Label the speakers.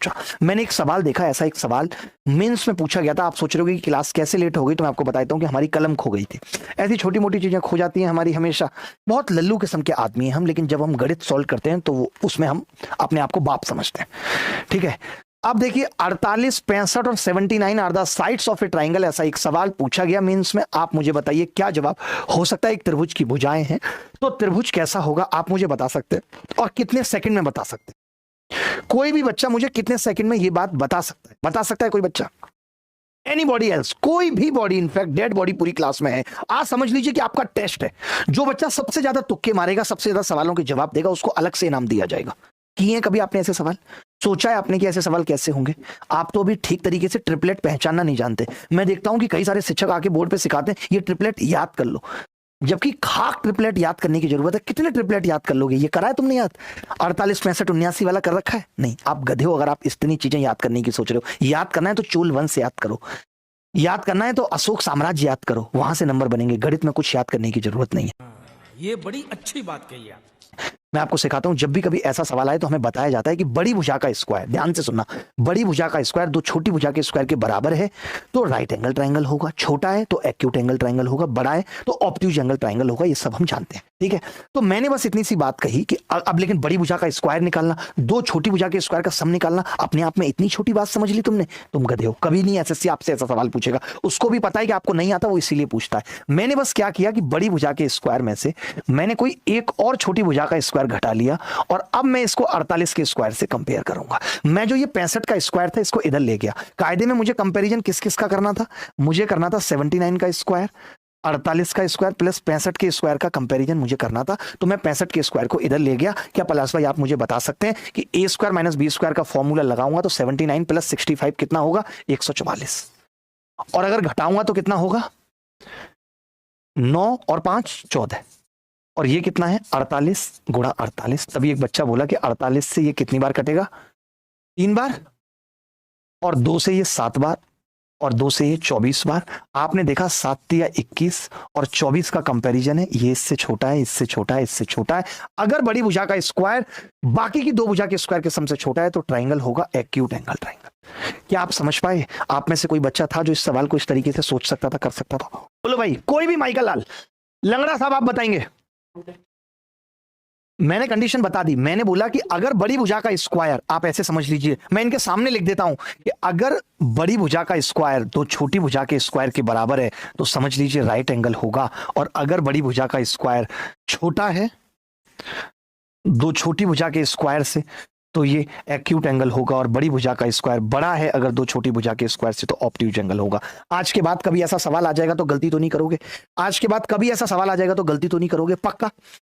Speaker 1: अच्छा, मैंने एक सवाल देखा, ऐसा एक सवाल मेंस में पूछा गया था। आप सोच रहे हो कि क्लास कैसे लेट हो गई, तो मैं आपको बताता हूँ कि हमारी कलम खो गई थी। ऐसी छोटी मोटी चीजें खो जाती हैं हमारी हमेशा। बहुत लल्लू किस्म के आदमी हैं हम, लेकिन जब हम गणित सॉल्व करते हैं तो उसमें हम अपने आप को बाप समझते हैं। ठीक है, अब देखिए 48, 65 और 79 are the sides of a triangle, ऐसा एक सवाल पूछा गया मींस में। आप मुझे बताइए क्या जवाब हो सकता है। एक त्रिभुज की भुजाएं हैं, तो त्रिभुज कैसा होगा आप मुझे बता सकते हैं, और कितने सेकंड में बता सकते हैं। कोई भी बच्चा मुझे कितने सेकंड में ये बात बता सकता है? बता सकता है कोई बच्चा? Anybody else? कोई भी बॉडी, इनफैक्ट डेड बॉडी पूरी क्लास में है। आज समझ लीजिए कि आपका टेस्ट है। जो बच्चा सबसे ज्यादा तुक्के मारेगा, सबसे ज्यादा सवालों के जवाब देगा, उसको अलग से इनाम दिया जाएगा। किए कभी आपने ऐसे सवाल? सोचा है आपने कि ऐसे सवाल कैसे होंगे? आप तो अभी ठीक तरीके से ट्रिपलेट पहचानना नहीं जानते। मैं देखता हूं कि कई सारे शिक्षक आके बोर्ड पे सिखाते हैं ये ट्रिपलेट याद कर लो, जबकि खाक ट्रिपलेट याद करने की जरूरत है। कितने ट्रिपलेट याद कर लोगे? ये करा है तुमने याद? 48, 65, 79 वाला कर रखा है? नहीं, आप गधे हो अगर आप इतनी चीजें याद करने की सोच रहे हो। याद करना है तो चोल वंश याद करो, याद करना है तो अशोक साम्राज्य याद करो, वहां से नंबर बनेंगे। गणित में कुछ याद करने की जरूरत नहीं है।
Speaker 2: ये बड़ी अच्छी बात कही आप।
Speaker 1: मैं आपको सिखाता हूं, जब भी कभी ऐसा सवाल आए तो हमें बताया जाता है कि बड़ी भुजा का स्क्वायर, ध्यान से सुनना, बड़ी भुजा का स्क्वायर दो छोटी भुजा के स्क्वायर के बराबर है तो राइट एंगल ट्रायंगल होगा, छोटा है तो एक्यूट एंगल ट्रायंगल होगा, बड़ा है तो ऑब्ट्यूज एंगल ट्रायंगल होगा। ये सब हम जानते हैं। ठीक है, तो मैंने बस इतनी सी बात कही कि अब लेकिन बड़ी भुजा का स्क्वायर निकालना, दो छोटी भुजा के स्क्वायर का सम निकालना, अपने आप में इतनी छोटी बात समझ ली तुमने? तुम गधे हो। कभी नहीं एसएससी आपसे ऐसा सवाल पूछेगा। उसको भी पता है कि आपको नहीं आता, वो इसीलिए पूछता है। मैंने बस क्या किया कि बड़ी भुजा के स्क्वायर में से मैंने कोई एक और छोटी भुजा का स्क्वायर घटा लिया, और अब मैं इसको 48 के स्क्वायर से कंपेयर करूंगा। मैं जो ये 65 का स्क्वायर था इसको इधर ले गया। कायदे में मुझे कंपैरिजन किस किस का करना था? मुझे करना था 79 का स्क्वायर, 48 का स्क्वायर प्लस 65 के स्क्वायर का कंपैरिजन मुझे करना था। तो मैं 65 के स्क्वायर को इधर ले गया। क्या पलाश भाई आप मुझे बता सकते हैं कि ए स्क्वायर माइनस बी स्क्वायर का फॉर्मूला लगाऊंगा तो 79 प्लस 65 कितना होगा? 144। और अगर घटाऊंगा तो कितना होगा? 9 और 5 14। और ये कितना है? 48 गुणा 48। तभी एक बच्चा बोला कि 48 से ये कितनी बार कटेगा? 3 बार, और 2 से ये 7 बार, और 2 से ये 24 बार। आपने देखा 7 या 21 और 24 का कंपैरिजन है, ये इससे छोटा है, इससे छोटा है, इससे छोटा है। अगर बड़ी भुजा का स्क्वायर बाकी की दो भुजा के स्क्वायर के सम से छोटा है तो ट्राइंगल होगा एक्यूट एंगल ट्राइंगल। क्या आप समझ पाए? आप में से कोई बच्चा था जो इस सवाल को इस तरीके से सोच सकता था, कर सकता था? बोलो भाई, कोई भी, माइकल लाल, लंगड़ा साहब, आप बताएंगे? मैंने कंडीशन बता दी। मैंने बोला कि अगर बड़ी भुजा का स्क्वायर, आप ऐसे समझ लीजिए, मैं इनके सामने लिख देता हूं कि अगर बड़ी भुजा का स्क्वायर दो छोटी भुजा के स्क्वायर के बराबर है तो समझ लीजिए राइट एंगल होगा। और अगर बड़ी भुजा का स्क्वायर छोटा है दो छोटी भुजा के स्क्वायर से तो ये एक्यूट एंगल होगा, और बड़ी भुजा का स्क्वायर बड़ा है अगर दो छोटी भुजा के स्क्वायर से तो ऑब्ट्यूज एंगल होगा। आज के बाद कभी ऐसा सवाल आ जाएगा तो गलती तो नहीं करोगे? आज के बाद कभी ऐसा सवाल आ जाएगा तो गलती तो नहीं करोगे? पक्का?